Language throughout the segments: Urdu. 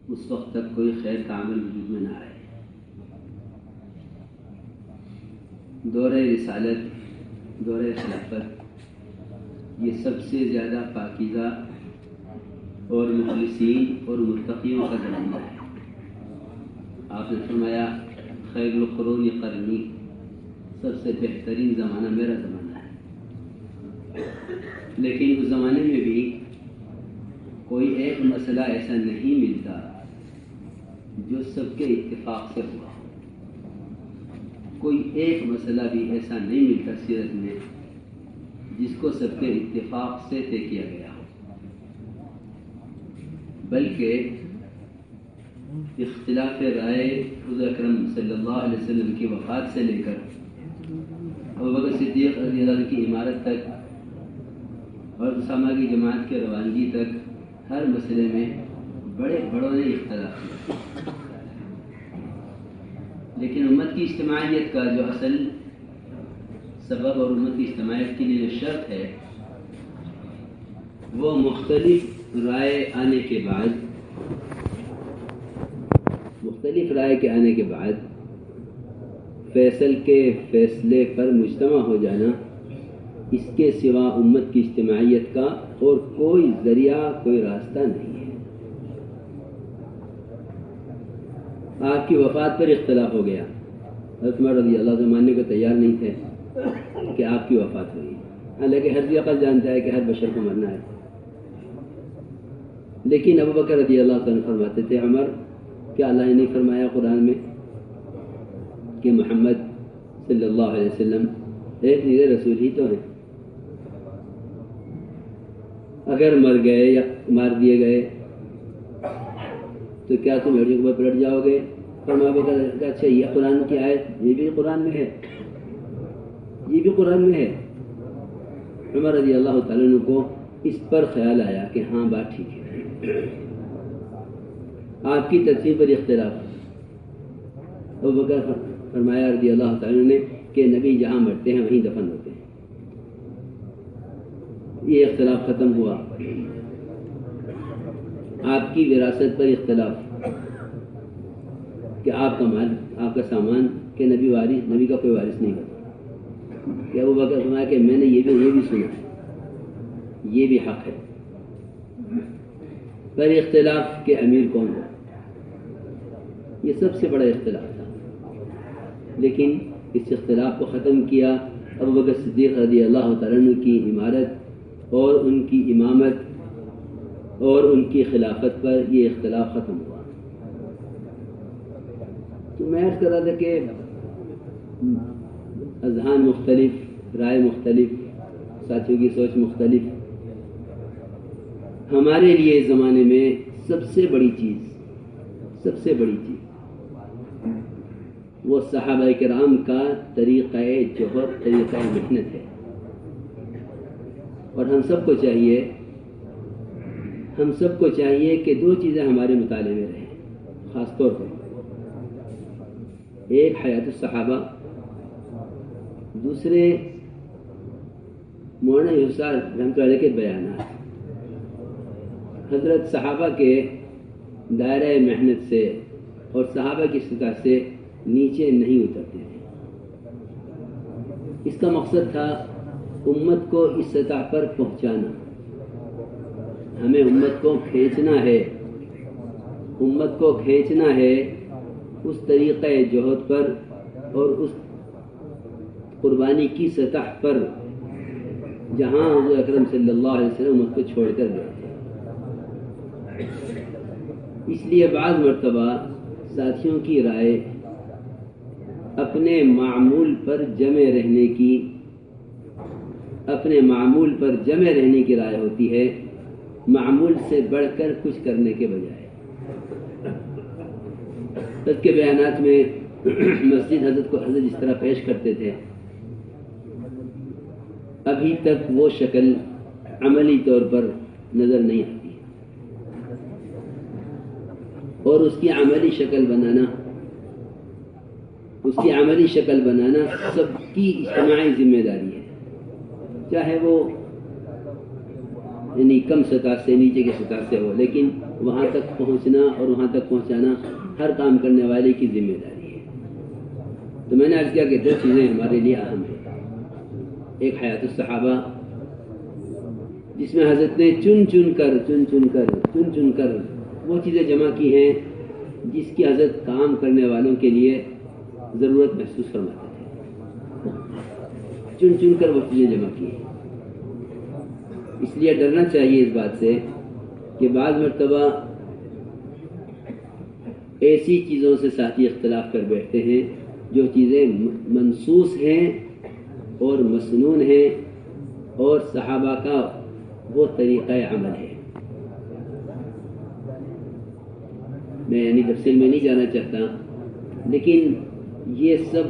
اس وقت تک کوئی خیر کا عمل وجود میں نہ آئے۔ دورہ رسالت، دورہ خلافت، یہ سب سے زیادہ پاکیزہ اور مخلصین اور متقیوں کا زمانہ ہے۔ آپ نے فرمایا خیر القرون قرنی، سب سے بہترین زمانہ میرا زمانہ ہے۔ لیکن اس زمانے میں بھی کوئی ایک مسئلہ ایسا نہیں ملتا جو سب کے اتفاق سے ہوا ہو۔ کوئی ایک مسئلہ بھی ایسا نہیں ملتا سیرت میں جس کو سب کے اتفاق سے طے کیا گیا ہو، بلکہ اختلاف رائے حضور اکرم صلی اللہ علیہ وسلم کی وفات سے لے کر ابوبکر صدیق رضی اللہ عنہ کی امارت تک اور اسامہ کی جماعت کے روانگی تک ہر مسئلے میں بڑے بڑوں نے اختلاف کیا، لیکن امت کی اجتماعیت کا جو اصل سبب اور امت کی اجتماعیت کے لیے جو شرط ہے وہ مختلف رائے آنے کے بعد، مختلف رائے کے آنے کے بعد فیصلے پر مجتمع ہو جانا، اس کے سوا امت کی اجتماعیت کا اور کوئی ذریعہ، کوئی راستہ نہیں ہے۔ آپ کی وفات پر اختلاف ہو گیا، حضرت عمر رضی اللہ عنہ ماننے کو تیار نہیں تھے کہ آپ کی وفات ہوئی، حالانکہ ہر ذی عقل جانتا ہے کہ ہر بشر کو مرنا ہے، لیکن ابوبکر رضی اللہ عنہ فرماتے تھے عمر، کیا اللہ نے نہیں فرمایا قرآن میں کہ محمد صلی اللہ علیہ وسلم ایک نیر رسول ہی تو ہیں؟ اگر مر گئے یا مار دیے گئے تو کیا تم ہڈیوں کے اوپر پلٹ جاؤ گے؟ فرمایا کہ اچھا یہ قرآن کی آیت یہ بھی قرآن میں ہے، یہ بھی قرآن میں ہے۔ عمر رضی اللہ تعالیٰ عنہ کو اس پر خیال آیا کہ ہاں بات ٹھیک ہے۔ آپ کی ترتیب پر اختلاف، ابوبکر فرمایا رضی اللہ تعالیٰ عنہ نے کہ نبی جہاں مرتے ہیں وہیں دفن ہوتے ہیں۔ یہ اختلاف ختم ہوا۔ آپ کی وراثت پر اختلاف کہ آپ کا مال، آپ کا سامان کہ نبی کا کوئی وارث نہیں ہوتا، کہ ابوبکر فرمایا کہ میں نے یہ بھی سنا ہے، یہ بھی حق ہے۔ پر اختلاف کہ امیر کون ہو، یہ سب سے بڑا اختلاف تھا، لیکن اس اختلاف کو ختم کیا ابوبکر صدیق رضی اللہ تعالیٰ عنہ کی امارت اور ان کی امامت اور ان کی خلافت پر یہ اختلاف ختم ہوا۔ تو میں عرض کر رہا تھا کہ اذہان مختلف، رائے مختلف، ساتھیوں کی سوچ مختلف۔ ہمارے لیے اس زمانے میں سب سے بڑی چیز وہ صحابہ کرام کا طریقہ جوہر، طریقہ محنت ہے، اور ہم سب کو چاہیے کہ دو چیزیں ہمارے مطالعے میں رہیں خاص طور پر، ایک حیات الصحابہ، دوسرے مولانا یوسف رحمۃ اللہ علیہ کے بیانات۔ حضرت صحابہ کے دائرہ محنت سے اور صحابہ کی سطح سے نیچے نہیں اترتے تھے۔ اس کا مقصد تھا امت کو اس سطح پر پہنچانا۔ ہمیں امت کو کھینچنا ہے اس طریقہ جہد پر اور اس قربانی کی سطح پر جہاں حضور اکرم صلی اللہ علیہ وسلم اس کو چھوڑ کر گئے تھے۔ اس لیے بعض مرتبہ ساتھیوں کی رائے اپنے معمول پر جمع رہنے کی رائے ہوتی ہے، معمول سے بڑھ کر کچھ کرنے کے بجائے۔ حضرت کے بیانات میں مسجد حضرت کو حضرت جس طرح پیش کرتے تھے، ابھی تک وہ شکل عملی طور پر نظر نہیں آتی، اور اس کی عملی شکل بنانا سب کی اجتماعی ذمہ داری ہے، چاہے وہ یعنی کم سطح سے، نیچے کی سطح سے ہو، لیکن وہاں تک پہنچنا اور وہاں تک پہنچانا ہر کام کرنے والے کی ذمہ داری ہے۔ تو میں نے عرض کیا کہ 2 چیزیں ہمارے لیے اہم ہیں۔ ایک حیات الصحابہ، جس میں حضرت نے چن چن کر وہ چیزیں جمع کی ہیں جس کی حضرت کام کرنے والوں کے لیے ضرورت محسوس فرماتے تھے۔ چن کر وہ چیزیں جمع کی ہیں۔ اس لیے ڈرنا چاہیے اس بات سے کہ بعض مرتبہ ایسی چیزوں سے ساتھی اختلاف کر بیٹھتے ہیں جو چیزیں منصوص ہیں اور مسنون ہیں اور صحابہ کا وہ طریقہ عمل ہے۔ میں یعنی تفصیل میں نہیں جانا چاہتا، لیکن یہ سب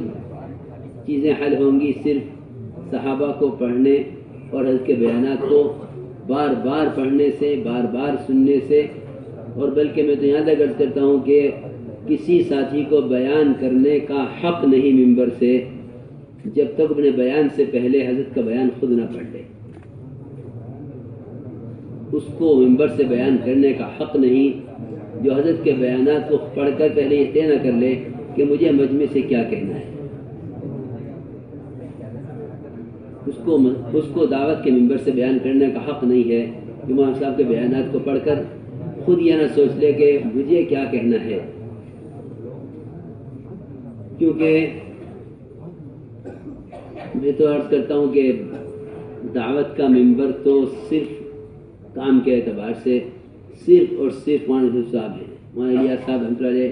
چیزیں حل ہوں گی صرف صحابہ کو پڑھنے اور حضرت کے بیانات کو بار بار پڑھنے سے، بار بار سننے سے، اور بلکہ میں تو یہاں تک عرض کرتا ہوں کہ کسی ساتھی کو بیان کرنے کا حق نہیں ممبر سے جب تک اپنے بیان سے پہلے حضرت کا بیان خود نہ پڑھ لے۔ اس کو ممبر سے بیان کرنے کا حق نہیں جو حضرت کے بیانات کو پڑھ کر پہلے یہ طے نہ کر لے کہ مجھے مجمع سے کیا کہنا ہے۔ اس کو دعوت کے ممبر سے بیان کرنے کا حق نہیں ہے کہ امام صاحب کے بیانات کو پڑھ کر خود یہ نہ سوچ لے کہ مجھے کیا کہنا ہے، کیونکہ میں تو عرض کرتا ہوں کہ دعوت کا ممبر تو صرف کام کے اعتبار سے صرف اور صرف مولانا حضرت صاحب ہیں، مولانا الیاس صاحب رحمۃ اللہ علیہ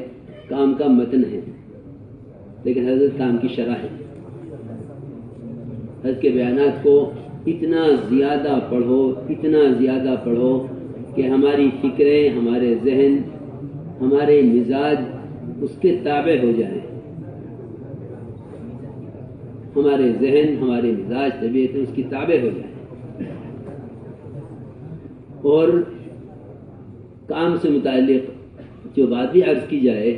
کام کا متن ہے، لیکن حضرت کام کی شرح ہے۔ حضرت کے بیانات کو اتنا زیادہ پڑھو کہ ہماری فکریں، ہمارے ذہن، ہمارے مزاج اس کے تابع ہو جائیں، ہمارے ذہن، ہمارے مزاج، طبیعت اس کی تابع ہو جائیں، اور کام سے متعلق جو بات بھی عرض کی جائے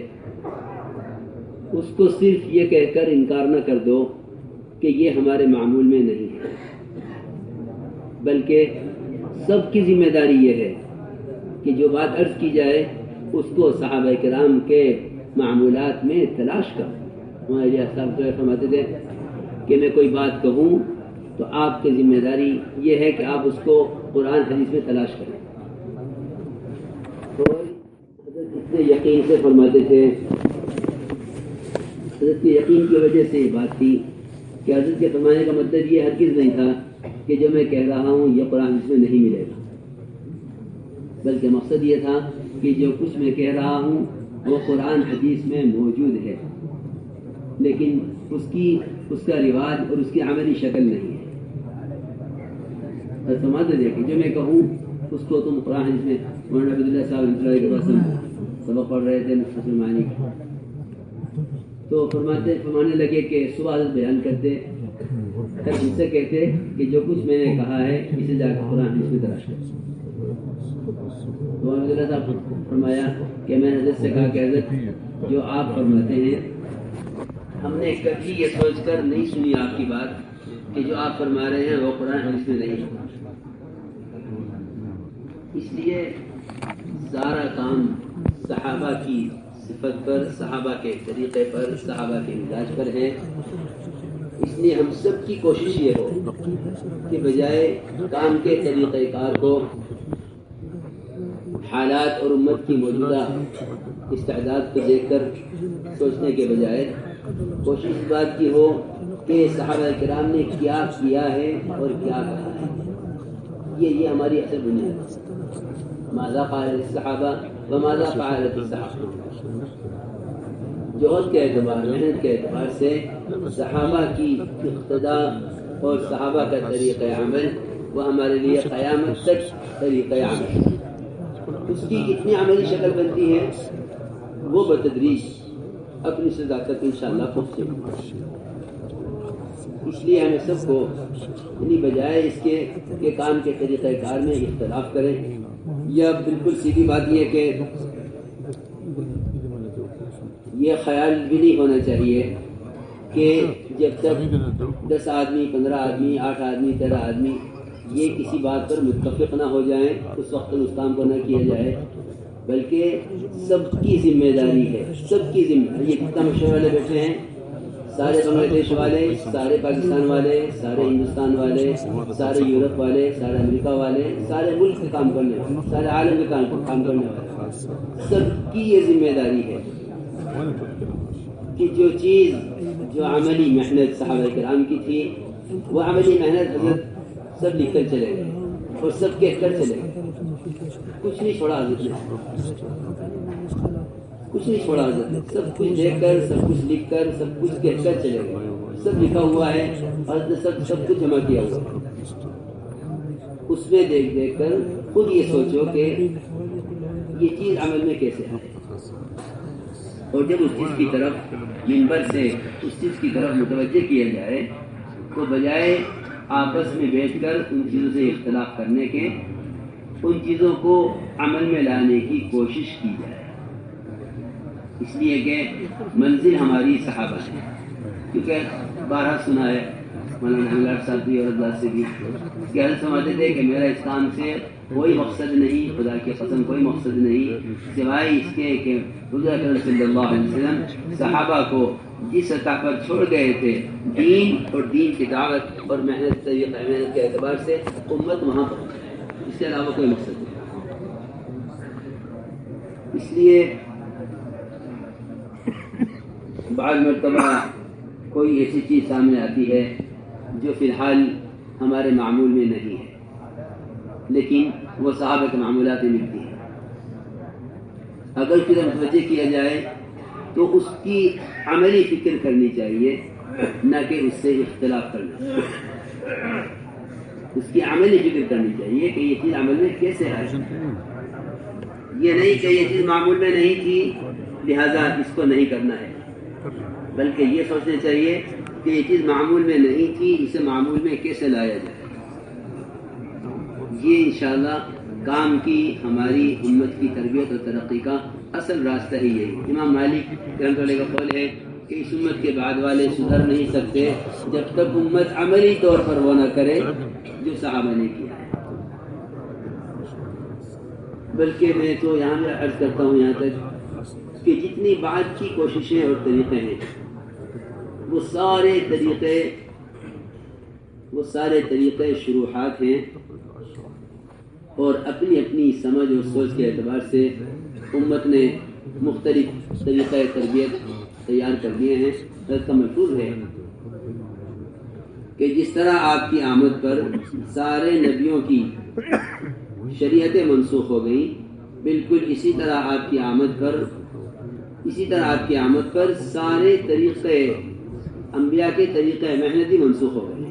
اس کو صرف یہ کہہ کر انکار نہ کر دو کہ یہ ہمارے معمول میں نہیں ہے، بلکہ سب کی ذمہ داری یہ ہے کہ جو بات عرض کی جائے اس کو صحابہ کرام کے معمولات میں تلاش کرو۔ ہمارے لیے صاحب تو فرماتے تھے کہ میں کوئی بات کہوں تو آپ کی ذمہ داری یہ ہے کہ آپ اس کو قرآن حدیث میں تلاش کریں۔ اور حضرت اتنے یقین سے فرماتے تھے، حضرت کے یقین کی وجہ سے یہ بات تھی کہ حضرت کے فرمانے کا مطلب یہ ہرگز نہیں تھا کہ جو میں کہہ رہا ہوں یہ قرآن حدیث میں نہیں ملے گا، بلکہ مقصد یہ تھا کہ جو کچھ میں کہہ رہا ہوں وہ قرآن حدیث میں موجود ہے، لیکن اس کا رواج اور اس کی عملی شکل نہیں ہے۔ فرماتے تھے کہ جو میں کہوں اس کو تم قرآن حدیث میں، مولانا عبداللہ صاحب رحمۃ اللہ کے پاس ہم سبق پڑھ رہے تھے نصرت المعانی، تو فرمانے لگے کہ صبح حضرت بیان کرتے ان سے کہتے کہ جو کچھ میں نے کہا ہے اسے جا کے قرآن حدیث میں تلاش کرو۔ تو عبداللہ صاحب فرمایا کہ میں نے حضرت سے کہا کہ حضرت جو آپ فرماتے ہیں ہم نے کبھی یہ سوچ کر نہیں سنی آپ کی بات کہ جو آپ فرما رہے ہیں وہ قرآن حدیث میں نہیں ہے، اس لیے سارا کام صحابہ کی صفت پر، صحابہ کے طریقے پر، صحابہ کے مزاج پر ہے۔ اس لیے ہم سب کی کوشش یہ ہو کہ بجائے کام کے طریقہ کار کو حالات اور امت کی موجودہ استعداد کو دیکھ کر سوچنے کے بجائے کوشش اس بات کی ہو کہ صحابہ کرام نے کیا کیا ہے اور کیا کہا ہے۔ یہ ہماری اصل بنیاد ہے۔ ماذا قال الصحابہ وماذا فعلت الصحابہ، جوہد کے اعتبار، محنت کے اعتبار سے صحابہ کی اقتداء اور صحابہ کا طریقہ عمل وہ ہمارے لیے قیامت تک طریقہ عمل ہے۔ اس کی کتنی عملی شکل بنتی ہے وہ بتدریج اپنی سزا تک انشاءاللہ پہنچے گی۔ اس لیے ہمیں سب کو یعنی بجائے اس کے کہ کام کے طریقہ کار میں اختلاف کریں، یا بالکل سیدھی بات یہ کہ یہ خیال بھی نہیں ہونا چاہیے کہ جب تک 10 آدمی، 15 آدمی، 8 آدمی، 13 آدمی یہ کسی بات پر متفق نہ ہو جائیں اس وقت اس کام کو نہ کیا جائے، بلکہ سب کی ذمہ داری ہے، سب کی ذمہ داری۔ یہ کتنا مشورے والے بیٹھے ہیں، سارے بنگلہ دیش والے، سارے پاکستان والے، سارے ہندوستان والے، سارے یورپ والے، سارے امریکہ والے، سارے ملک کے کام کرنے والے، سارے عالم کے کام کرنے والے، سب کی یہ ذمہ داری ہے کہ جو چیز، جو عملی محنت صحابہ کرام کی تھی، وہ عملی محنت حضرت سب لکھ کر چلے گئے اور سب کہہ کر چلے گئے، کچھ نہیں چھوڑا حضرت نے، کچھ نہیں چھوڑا حضرت نے، سب کچھ دیکھ کر، سب کچھ لکھ کر، سب کچھ کہہ کر چلے گئے، سب لکھا ہوا ہے اور سب کچھ جمع کیا ہوا ہے۔ اس میں دیکھ دیکھ کر خود یہ سوچو کہ یہ چیز عمل میں کیسے آئے، اور جب اس چیز کی طرف منبر سے اس چیز کی طرف متوجہ کیا جائے تو بجائے آپس میں بیٹھ کر ان چیزوں سے اختلاف کرنے کے، ان چیزوں کو عمل میں لانے کی کوشش کی جائے، اس لیے کہ منزل ہماری صحابہ ہے، کیونکہ بارہ سنا ہے مولانا حملہ صاحب بھی اور اللہ سے بھی کہ حضرت سمجھتے تھے کہ میرا اس کام سے کوئی مقصد نہیں، خدا کی قسم کوئی مقصد نہیں سوائے اس کے کہ حضور اکرم صلی اللہ علیہ وسلم صحابہ کو جس سطح پر چھوڑ گئے تھے دین اور دین کی دعوت اور محنت محنت کے اعتبار سے امت وہاں پہنچے، اس کے علاوہ کوئی مقصد نہیں۔ اس لیے بعض مرتبہ کوئی ایسی چیز سامنے آتی ہے جو فی الحال ہمارے معمول میں نہیں ہے، لیکن وہ صحابہ کے معمولات میں ملتی ہے، اگر کسی متوجہ کیا جائے تو اس کی عملی فکر کرنی چاہیے، نہ کہ اس سے اختلاف کرنا، اس کی عملی فکر کرنی چاہیے کہ یہ چیز عمل میں کیسے آئے، یہ نہیں کہ یہ چیز معمول میں نہیں تھی لہذا اس کو نہیں کرنا ہے، بلکہ یہ سوچنا چاہیے کہ یہ چیز معمول میں نہیں تھی، اسے معمول میں کیسے لایا جائے۔ یہ انشاءاللہ کام کی ہماری امت کی تربیت اور ترقی کا اصل راستہ ہی یہی۔ امام مالک رحمۃ اللہ کا قول ہے کہ اس امت کے بعد والے سدھر نہیں سکتے جب تک امت عملی طور پر وہ نہ کرے جو صحابہ نے کیا ہے۔ بلکہ میں تو یہاں میں عرض کرتا ہوں یہاں تک کہ جتنی بات کی کوششیں اور طریقے ہیں وہ سارے طریقے شروحات ہیں، اور اپنی اپنی سمجھ اور سوچ کے اعتبار سے امت نے مختلف طریقۂ تربیت تیار کر دیے ہیں۔ حضرت کا محفوظ ہے کہ جس طرح آپ کی آمد پر سارے نبیوں کی شریعتیں منسوخ ہو گئیں، بالکل اسی طرح آپ کی آمد پر سارے طریقے انبیاء کے طریقۂ محنت ہی منسوخ ہو گئے۔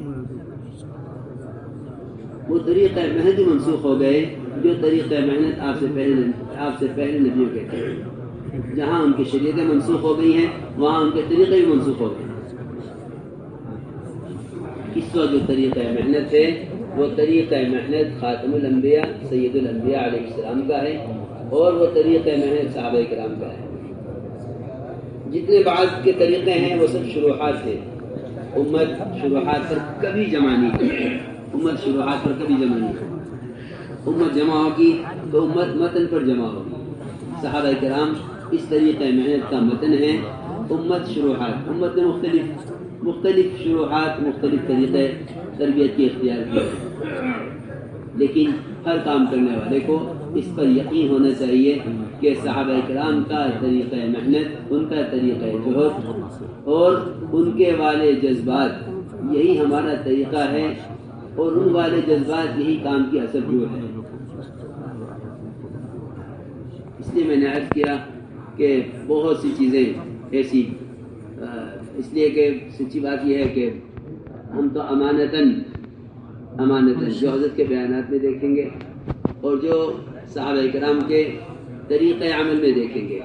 وہ طریقۂ محنت ہی منسوخ ہو گئے جو طریقۂ محنت آپ سے پہلے نبیوں کے تھے۔ جہاں ان کی شریعتیں منسوخ ہو گئی ہیں وہاں ان کے طریقے بھی منسوخ ہو گئے۔ اس وقت جو طریقۂ محنت ہے وہ طریقۂ محنت خاتم الانبیاء سید الانبیاء علیہ السلام کا ہے، اور وہ طریقۂ محنت صحابہ کرام کا ہے۔ جتنے بعد کے طریقے ہیں وہ سب شروحات ہیں، امت شروحات پر کبھی جمع نہیں ہوگی، امت شروحات پر کبھی جمع نہیں ہوگی۔ امت جمع ہوگی تو امت متن پر جمع ہوگی۔ صحابہ کرام اس طریقۂ محنت کا متن ہے، امت شروحات، امت نے مختلف شروحات، مختلف طریقے تربیت کی اختیار کی، لیکن ہر کام کرنے والے کو اس پر یقین ہونا چاہیے کہ صحابہ کرام کا طریقۂ محنت، ان کا طریقۂ جہد اور ان کے والے جذبات یہی ہمارا طریقہ ہے، اور ان والے جذبات یہی کام کی اصل روح ہے۔ اس لیے میں نے عرض کیا کہ بہت سی چیزیں ایسی، اس لیے کہ سچی بات یہ ہے کہ ہم تو امانتاً جو حضرت کے بیانات میں دیکھیں گے اور جو صحابہ کرام کے طریقۂ عمل میں دیکھیں گے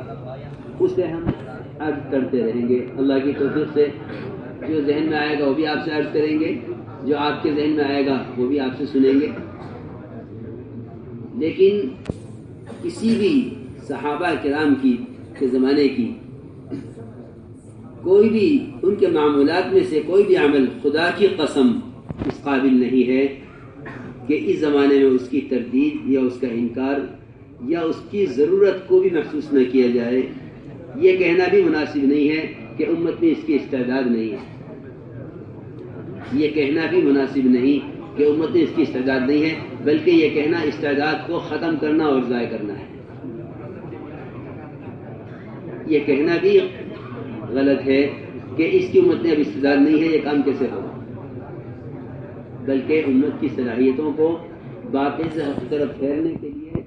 اس سے ہم عرض کرتے رہیں گے۔ اللہ کی توفیق سے جو ذہن میں آئے گا وہ بھی آپ سے عرض کریں گے، جو آپ کے ذہن میں آئے گا وہ بھی آپ سے سنیں گے۔ لیکن کسی بھی صحابہ کرام کے زمانے کی کوئی بھی ان کے معمولات میں سے کوئی بھی عمل خدا کی قسم اس قابل نہیں ہے کہ اس زمانے میں اس کی تردید یا اس کا انکار یا اس کی ضرورت کو بھی محسوس نہ کیا جائے، یہ کہنا بھی مناسب نہیں ہے کہ امت میں اس کی استعداد نہیں ہے. یہ کہنا بھی مناسب نہیں کہ امت میں اس کی استعداد نہیں ہے، بلکہ یہ کہنا استعداد کو ختم کرنا اور ضائع کرنا ہے. یہ کہنا بھی غلط ہے کہ اس کی امت میں اب استعداد نہیں ہے، یہ کام کیسے ہوگا، بلکہ امت کی صلاحیتوں کو باقی سے حق طرف پھیرنے کے لیے ان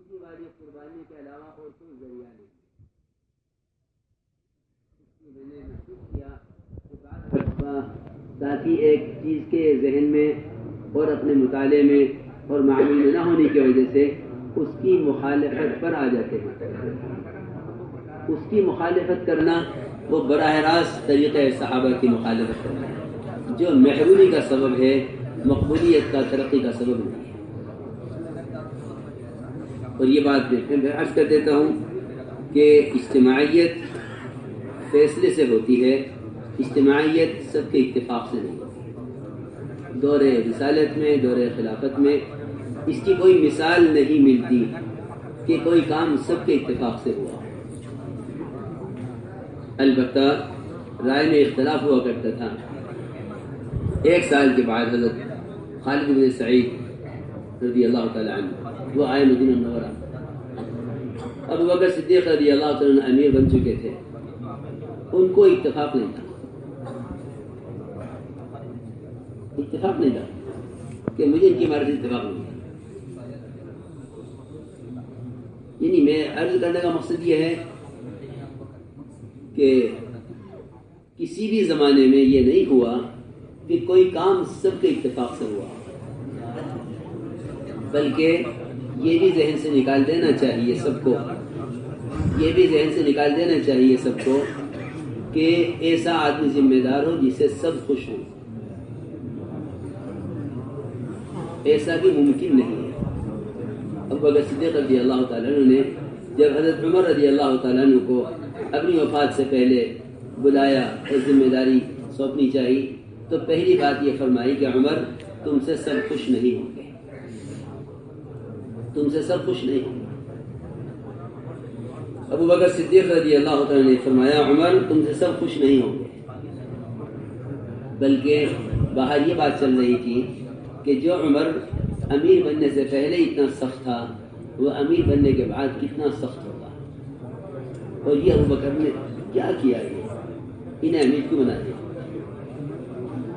کی والی قربانی کے علاوہ اور کوئی ذریعہ نہیں. میں نے محسوس کیا تاکہ ایک چیز کے ذہن میں اور اپنے مطالعے میں اور معامل میں نہ ہونے کی وجہ سے اس کی مخالفت پر آ جاتے ہیں. اس کی مخالفت کرنا وہ براہ راست طریقہ صحابہ کی مخالفت کرنا ہے، جو محرومی کا سبب ہے، مقبولیت کا، ترقی کا سبب نہیں ہے. اور یہ بات میں عرض کر دیتا ہوں کہ اجتماعیت فیصلے سے ہوتی ہے، اجتماعیت سب کے اتفاق سے نہیں ہوتی. دور رسالت میں، دور خلافت میں اس کی کوئی مثال نہیں ملتی کہ کوئی کام سب کے اتفاق سے ہوا. البتہ رائے میں اختلاف ہوا کرتا تھا. ایک سال کے بعد حضرت خالد بن سعید رضی اللہ تعالیٰ عنہ وہ آئے مدینہ منورہ. ابو بکر صدیق رضی اللہ تعالیٰ عنہ امیر بن چکے تھے، ان کو اتفاق نہیں تھا، اتفاق نہیں تھا کہ مجھے ان کی عمارت سے اتفاق نہیں تھا. یعنی میں عرض کرنے کا مقصد یہ ہے کہ کسی بھی زمانے میں یہ نہیں ہوا کہ کوئی کام سب کے اتفاق سے ہوا، بلکہ یہ بھی ذہن سے نکال دینا چاہیے سب کو، یہ بھی ذہن سے نکال دینا چاہیے سب کو کہ ایسا آدمی ذمہ دار ہو جس سے سب خوش ہوں. ایسا بھی ممکن نہیں ہے. ابو بکر صدیق رضی اللہ تعالیٰ عنہ نے جب حضرت عمر رضی اللہ تعالیٰ عنہ کو اپنی وفات سے پہلے بلایا اور ذمہ داری سونپنی چاہیے تو پہلی بات یہ فرمائی کہ عمر تم سے سب خوش نہیں ہوں گے، تم سے سب خوش نہیں ہوں گے. ابو بکر صدیق رضی اللہ تعالیٰ نے فرمایا عمر تم سے سب خوش نہیں ہوں گے، بلکہ باہر یہ بات چل رہی تھی کہ جو عمر امیر بننے سے پہلے اتنا سخت تھا وہ امیر بننے کے بعد کتنا سخت ہوگا. اور یہ ابو بکر نے کیا کیا، انہیں امیر کیوں بنا دیا؟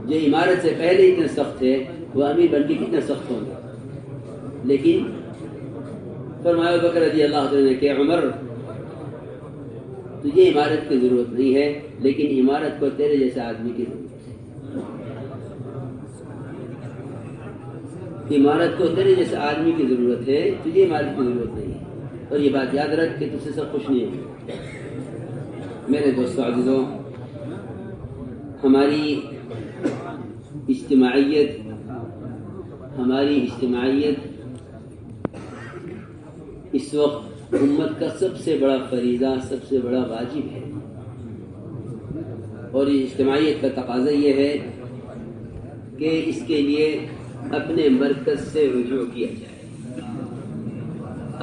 جو عمارت سے پہلے اتنے سخت تھے وہ امیر بن کے کتنا سخت ہوں گے. لیکن فرمایا ابو بکر رضی اللہ عنہ نے کہ عمر تجھے عمارت کی ضرورت نہیں ہے، لیکن عمارت کو تیرے جیسے آدمی کی ضرورت ہے. عمارت کو تیرے جیسے آدمی کی ضرورت ہے، تجھے عمارت کی ضرورت نہیں ہے. اور یہ بات یاد رکھ کہ تجھ سے سب خوش نہیں ہے. میرے دوستو عزیزوں، ہماری اجتماعیت اس وقت امت کا سب سے بڑا فریضہ، سب سے بڑا واجب ہے. اور اس اجتماعیت کا تقاضا یہ ہے کہ اس کے لیے اپنے مرکز سے رجوع کیا جائے،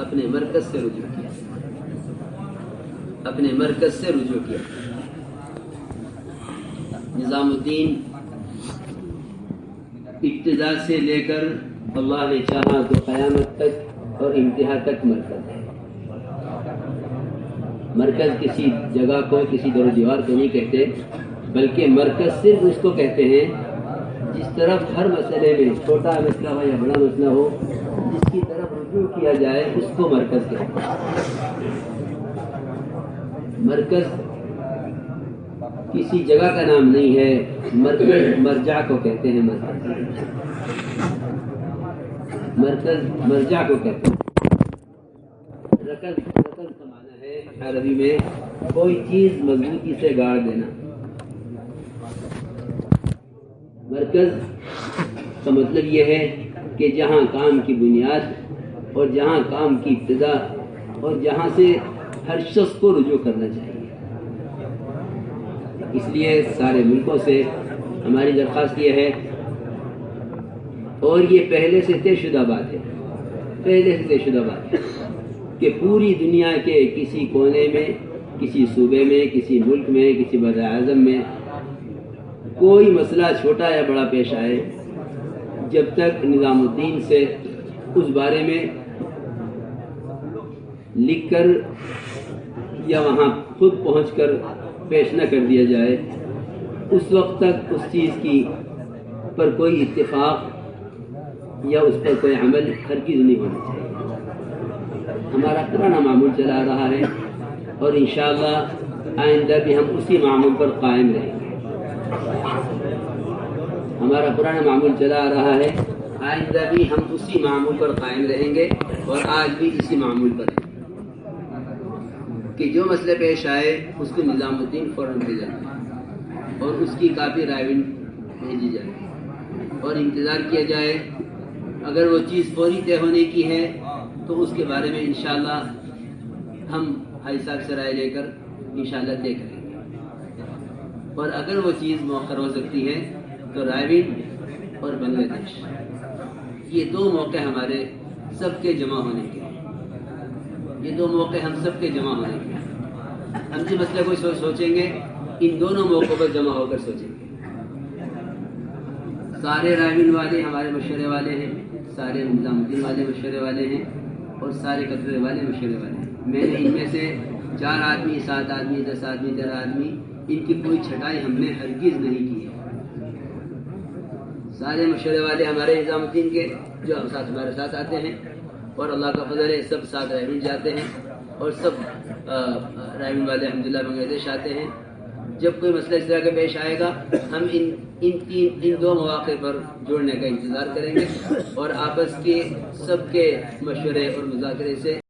اپنے مرکز سے رجوع کیا جائے، اپنے مرکز سے رجوع کیا جائے. نظام الدین ابتدا سے لے کر اللہ نے چاہا تو قیامت تک اور انتہا تک مرکز ہے. مرکز کسی جگہ کو، کسی دور دیوار کو نہیں کہتے، بلکہ مرکز صرف اس کو کہتے ہیں جس طرف ہر مسئلے میں، چھوٹا مسئلہ ہو یا بڑا مسئلہ ہو، جس کی طرف رجوع کیا جائے اس کو مرکز کہتے ہیں. مرکز کسی جگہ کا نام نہیں ہے، مرکز مرجع کو کہتے ہیں. مرکز مرجع کو کہتے ہیں. رکز کا معنی ہے عربی میں کوئی چیز مضبوطی سے گاڑ دینا. مرکز کا مطلب یہ ہے کہ جہاں کام کی بنیاد اور جہاں کام کی ابتدا اور جہاں سے ہر شخص کو رجوع کرنا چاہیے. اس لیے سارے ملکوں سے ہماری درخواست یہ ہے اور یہ پہلے سے طے شدہ بات ہے، پہلے سے طے شدہ بات ہے کہ پوری دنیا کے کسی کونے میں، کسی صوبے میں، کسی ملک میں، کسی بر اعظم میں کوئی مسئلہ چھوٹا یا بڑا پیش آئے، جب تک نظام الدین سے اس بارے میں لکھ کر یا وہاں خود پہنچ کر پیش نہ کر دیا جائے، اس وقت تک اس چیز کی پر کوئی اتفاق یا اس پر کوئی عمل ہرگز نہیں ہونا چاہیے۔ ہمارا پرانا معمول چلا آ رہا ہے اور انشاءاللہ آئندہ بھی ہم اسی معمول پر قائم رہیں گے۔ ہمارا پرانا معمول چلا آ رہا ہے، آئندہ بھی ہم اسی معمول پر قائم رہیں گے اور آج بھی اسی معمول پر ہیں کہ جو مسئلے پیش آئے اس کو نظام الدین فوراً بھیجا جائے اور اس کی کاپی رائے بھیجی جائے اور انتظار کیا جائے۔ اگر وہ چیز فوری طے ہونے کی ہے تو اس کے بارے میں انشاءاللہ ہم بھائی صاحب سے رائے لے کر انشاءاللہ طے کریں گے، اور اگر وہ چیز مؤخر ہو سکتی ہے تو رائے اور بنگلہ دیش، یہ دو موقع ہمارے سب کے جمع ہونے کے ہیں، یہ دو موقع ہم سب کے جمع ہونے کے ہیں۔ ہم جو مسئلے کو سوچیں گے ان دونوں موقعوں پر جمع ہو کر سوچیں گے۔ سارے رائے والے ہمارے مشورے والے ہیں، سارے نظام الدین والے مشورے والے ہیں اور سارے قطرے والے مشورے والے ہیں۔ میں نے ان میں سے 4 آدمی، 7 آدمی، 10 آدمی، 13 آدمی، ان کی کوئی چھٹائی ہم نے ہرگز نہیں کی ہے۔ سارے مشورے والے ہمارے نظام الدین کے جو ہم ساتھ ہمارے ساتھ آتے ہیں، اور اللہ کا فضل ہے سب ساتھ رائے جاتے ہیں اور سب رائے والے الحمدللہ بنگلہ دیش آتے ہیں۔ جب کوئی مسئلہ اس طرح کا پیش آئے گا ہم ان دو مواقع پر جوڑنے کا انتظار کریں گے اور آپس کے سب کے مشورے اور مذاکرے سے